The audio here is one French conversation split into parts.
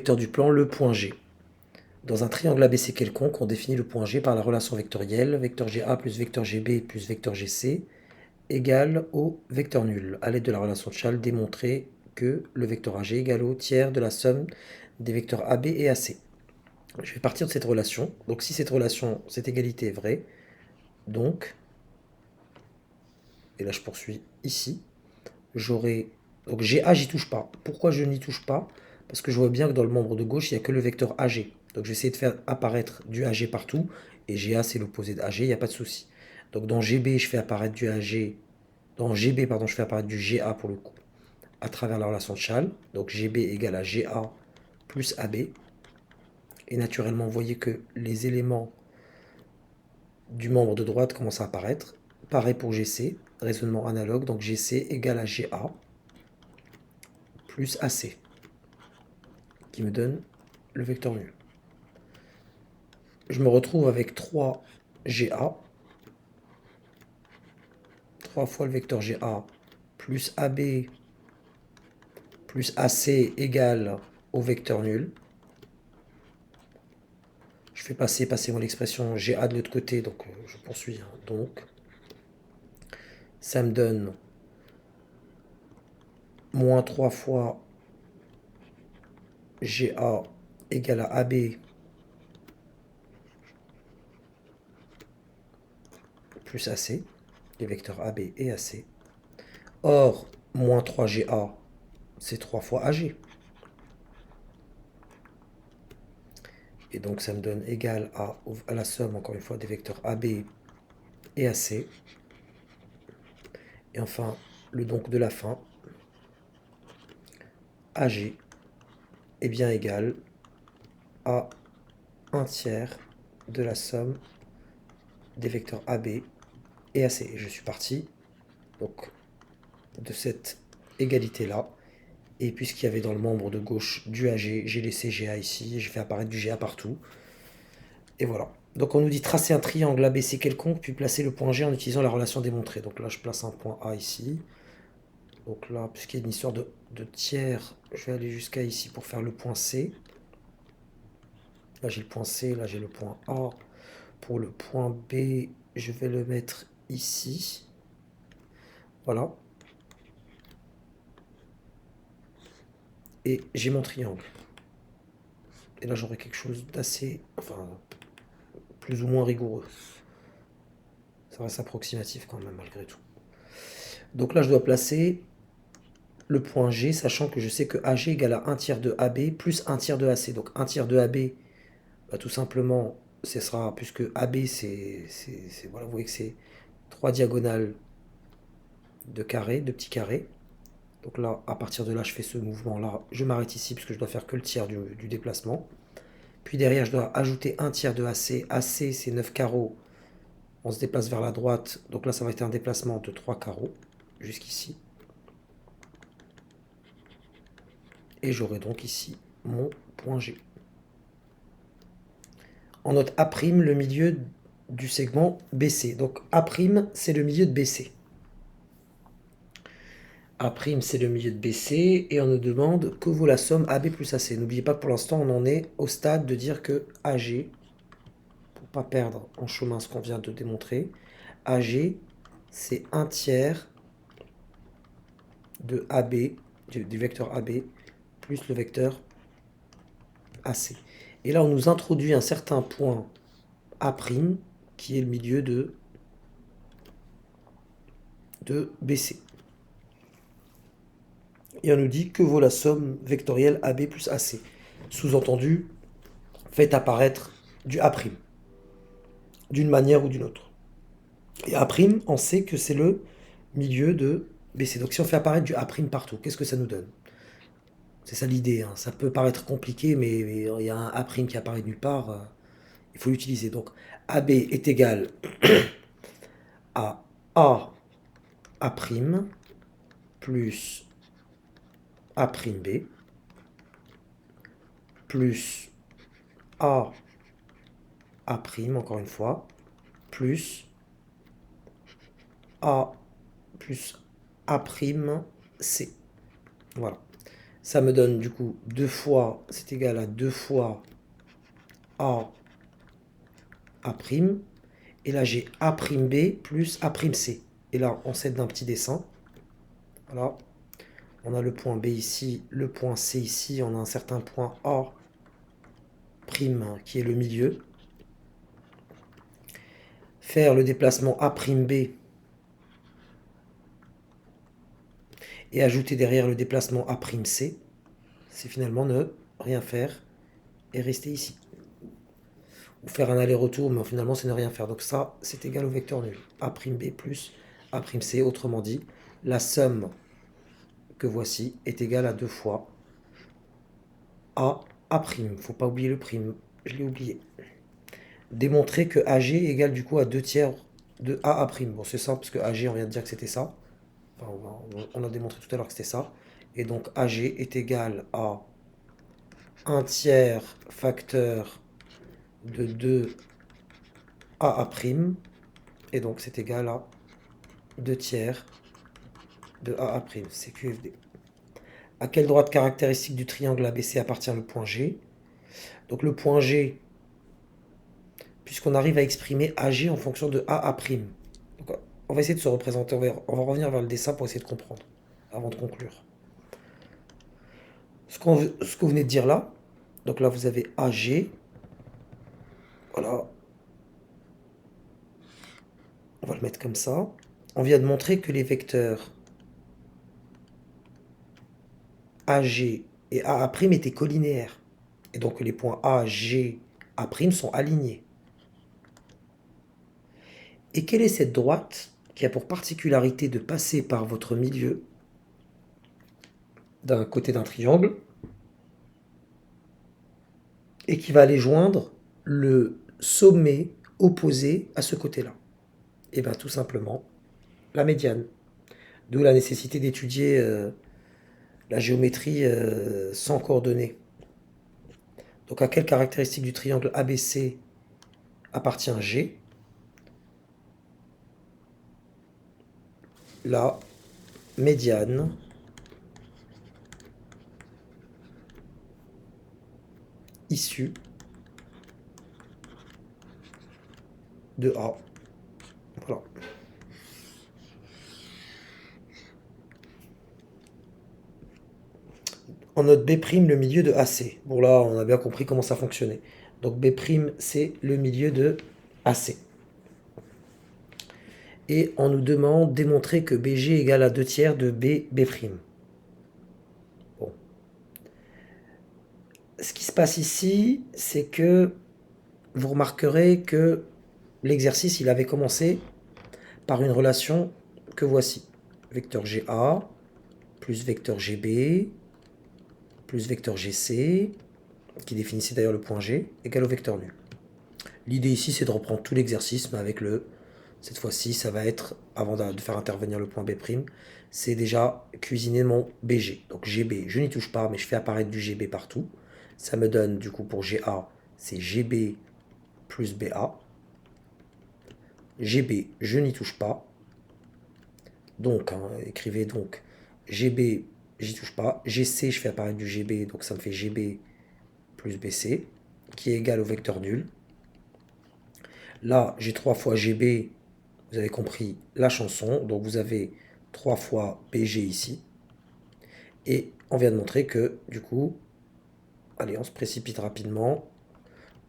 Vecteur du plan, le point G. Dans un triangle ABC quelconque, on définit le point G par la relation vectorielle vecteur GA plus vecteur GB plus vecteur GC égale au vecteur nul. À l'aide de la relation de Chasles, démontrer que le vecteur AG égale au tiers de la somme des vecteurs AB et AC. Je vais partir de cette relation. Donc si cette relation, cette égalité est vraie, donc, et là je poursuis ici, j'aurai, donc GA, j'y touche pas. Pourquoi je n'y touche pas? Parce que je vois bien que dans le membre de gauche, il n'y a que le vecteur AG. Donc je vais essayer de faire apparaître du AG partout, et GA c'est l'opposé de AG, il n'y a pas de souci. Donc dans GB, je fais apparaître du AG, dans GB, pardon, je fais apparaître du GA pour le coup, à travers la relation de Chasles. Donc GB égale à GA plus AB. Et naturellement, vous voyez que les éléments du membre de droite commencent à apparaître. Pareil pour GC, raisonnement analogue, donc GC égale à GA plus AC, qui me donne le vecteur nul. Je me retrouve avec 3GA, 3 fois le vecteur GA, plus AB, plus AC égale au vecteur nul. Je fais passer mon expression GA de l'autre côté, donc je poursuis. Donc, ça me donne moins 3 fois GA égale à AB plus AC, les vecteurs AB et AC. Or, moins 3GA, c'est 3 fois AG. Et donc ça me donne égal à la somme, encore une fois, des vecteurs AB et AC. Et enfin, le donc de la fin, AG est bien égal à 1 tiers de la somme des vecteurs AB et AC. Et je suis parti donc de cette égalité-là. Et puisqu'il y avait dans le membre de gauche du AG, j'ai laissé GA ici, et j'ai fait apparaître du GA partout. Et voilà. Donc on nous dit tracer un triangle ABC quelconque, puis placer le point G en utilisant la relation démontrée. Donc là, je place un point A ici. Donc là, puisqu'il y a une histoire de tiers, je vais aller jusqu'à ici pour faire le point C. Là, j'ai le point C, là, j'ai le point A. Pour le point B, je vais le mettre ici. Voilà. Et j'ai mon triangle. Et là, j'aurai quelque chose d'assez, enfin, plus ou moins rigoureux. Ça reste approximatif quand même, malgré tout. Donc là, je dois placer le point G, sachant que je sais que AG égale à 1 tiers de AB plus 1 tiers de AC. Donc 1 tiers de AB, bah, tout simplement, ce sera, puisque AB, voilà, vous voyez que c'est 3 diagonales de carrés, de petits carrés. Donc là, à partir de là, je fais ce mouvement-là. Je m'arrête ici, puisque je dois faire que le tiers du déplacement. Puis derrière, je dois ajouter 1 tiers de AC. AC, c'est 9 carreaux. On se déplace vers la droite. Donc là, ça va être un déplacement de 3 carreaux, jusqu'ici. Et j'aurai donc ici mon point G. On note A', le milieu du segment BC. Donc A', c'est le milieu de BC. A', c'est le milieu de BC. Et on nous demande que vaut la somme AB plus AC. N'oubliez pas, pour l'instant, on en est au stade de dire que AG, pour ne pas perdre en chemin ce qu'on vient de démontrer, AG, c'est 1 tiers de AB, du vecteur AB, plus le vecteur AC. Et là, on nous introduit un certain point A', qui est le milieu de BC. Et on nous dit que vaut la somme vectorielle AB plus AC. Sous-entendu, faites apparaître du A', d'une manière ou d'une autre. Et A', on sait que c'est le milieu de BC. Donc si on fait apparaître du A' partout, qu'est-ce que ça nous donne? C'est ça l'idée, hein. Ça peut paraître compliqué, mais il y a un A' qui apparaît nulle part, il faut l'utiliser. Donc AB est égal à A' plus A'B plus A', encore une fois, plus A plus A', C. Voilà. Ça me donne du coup 2 fois, c'est égal à 2 fois A, A'. Et là, j'ai A'B plus A'C. Et là, on s'aide d'un petit dessin. Voilà. On a le point B ici, le point C ici. On a un certain point A' qui est le milieu. Faire le déplacement A'B et ajouter derrière le déplacement A'C, c'est finalement ne rien faire et rester ici. Ou faire un aller-retour, mais finalement c'est ne rien faire. Donc ça, c'est égal au vecteur nul. A'B plus A'C, autrement dit, la somme que voici est égale à 2 fois A'. Faut pas oublier le prime, je l'ai oublié. Démontrer que AG égale du coup à 2 tiers de AA'. Bon, c'est simple parce que AG, on vient de dire que c'était ça. Enfin, on a démontré tout à l'heure que c'était ça. Et donc AG est égal à 1 tiers facteur de 2 AA'. Et donc c'est égal à 2 tiers de AA'. C'est QFD. À quelle droite caractéristique du triangle ABC appartient le point G? Donc le point G, puisqu'on arrive à exprimer AG en fonction de AA'. Donc, on va essayer de se représenter, on va revenir vers le dessin pour essayer de comprendre, avant de conclure. Ce que vous venez de dire là, donc là vous avez AG, voilà, on va le mettre comme ça. On vient de montrer que les vecteurs AG et AA' étaient collinéaires. Et donc que les points A, G, A' sont alignés. Et quelle est cette droite qui a pour particularité de passer par votre milieu d'un côté d'un triangle et qui va aller joindre le sommet opposé à ce côté-là? Et bien tout simplement la médiane. D'où la nécessité d'étudier la géométrie sans coordonnées. Donc à quelle caractéristique du triangle ABC appartient G? La médiane issue de A. Voilà. On note B', le milieu de AC. Bon là, on a bien compris comment ça fonctionnait. Donc B', c'est le milieu de AC. Et on nous demande de démontrer que BG égale à 2 tiers de B'. Bon. Ce qui se passe ici, c'est que vous remarquerez que l'exercice, il avait commencé par une relation que voici. Vecteur GA plus vecteur GB plus vecteur GC, qui définissait d'ailleurs le point G, égale au vecteur nul. L'idée ici, c'est de reprendre tout l'exercice, mais avec cette fois-ci, ça va être, avant de faire intervenir le point B', c'est déjà cuisiner mon BG. Donc GB, je n'y touche pas, mais je fais apparaître du GB partout. Ça me donne, du coup, pour GA, c'est GB plus BA. GB, je n'y touche pas. Donc, écrivez donc GB, j'y touche pas. GC, je fais apparaître du GB, donc ça me fait GB plus BC, qui est égal au vecteur nul. Là, j'ai 3 fois GB, vous avez compris la chanson, donc vous avez 3 fois BG ici. Et on vient de montrer que, du coup, allez, on se précipite rapidement,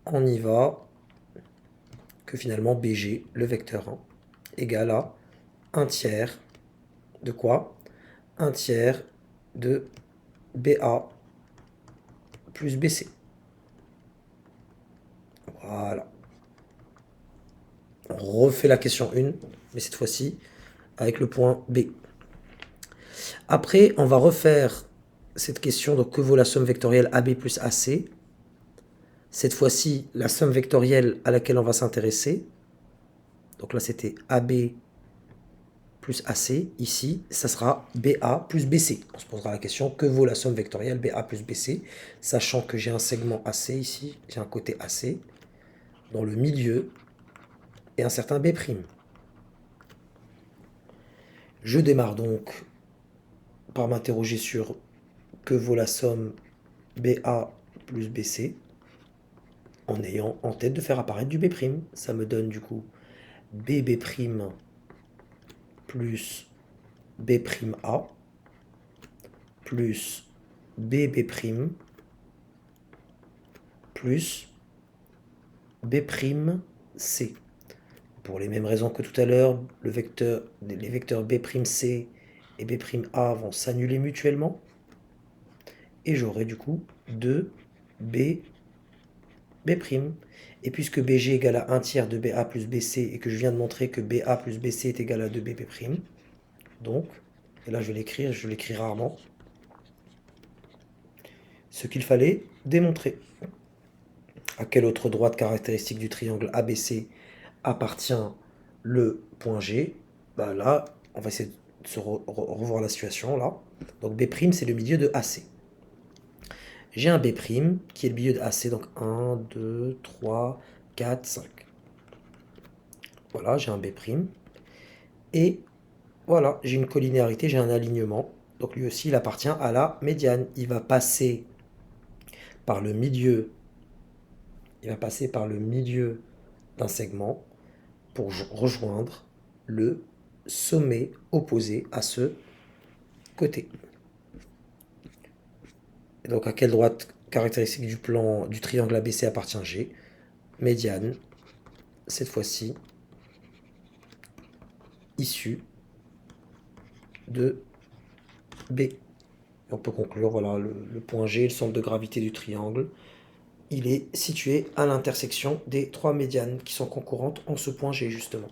on y va, que finalement BG, le vecteur 1, égale à 1 tiers de quoi? 1 tiers de BA plus BC. Voilà. On refait la question 1, mais cette fois-ci avec le point B. Après, on va refaire cette question, donc que vaut la somme vectorielle AB plus AC? Cette fois-ci, la somme vectorielle à laquelle on va s'intéresser, donc là c'était AB plus AC, ici ça sera BA plus BC. On se posera la question, que vaut la somme vectorielle BA plus BC, sachant que j'ai un segment AC ici, j'ai un côté AC, dans le milieu, et un certain B'. Je démarre donc par m'interroger sur que vaut la somme BA plus BC, en ayant en tête de faire apparaître du B'. Ça me donne du coup BB' plus B'A plus BB' plus B'C. Pour les mêmes raisons que tout à l'heure, les vecteurs B'C et B'A vont s'annuler mutuellement. Et j'aurai du coup 2 B'. Et puisque BG égale à 1 tiers de BA plus BC et que je viens de montrer que BA plus BC est égal à 2B', donc, et là je l'écris rarement, ce qu'il fallait démontrer. À quelle autre droite caractéristique du triangle ABC appartient le point G? Bah là, on va essayer de se revoir la situation là. Donc B' c'est le milieu de AC. J'ai un B' qui est le milieu de AC, donc 1, 2, 3, 4, 5. Voilà, j'ai un B'. Et voilà, j'ai une collinéarité, j'ai un alignement. Donc lui aussi, il appartient à la médiane. Il va passer par le milieu. Il va passer par le milieu d'un segment pour rejoindre le sommet opposé à ce côté. Et donc à quelle droite caractéristique du plan du triangle ABC appartient G? Médiane, cette fois-ci, issue de B. Et on peut conclure, voilà, le point G, le centre de gravité du triangle, il est situé à l'intersection des trois médianes qui sont concurrentes en ce point G justement.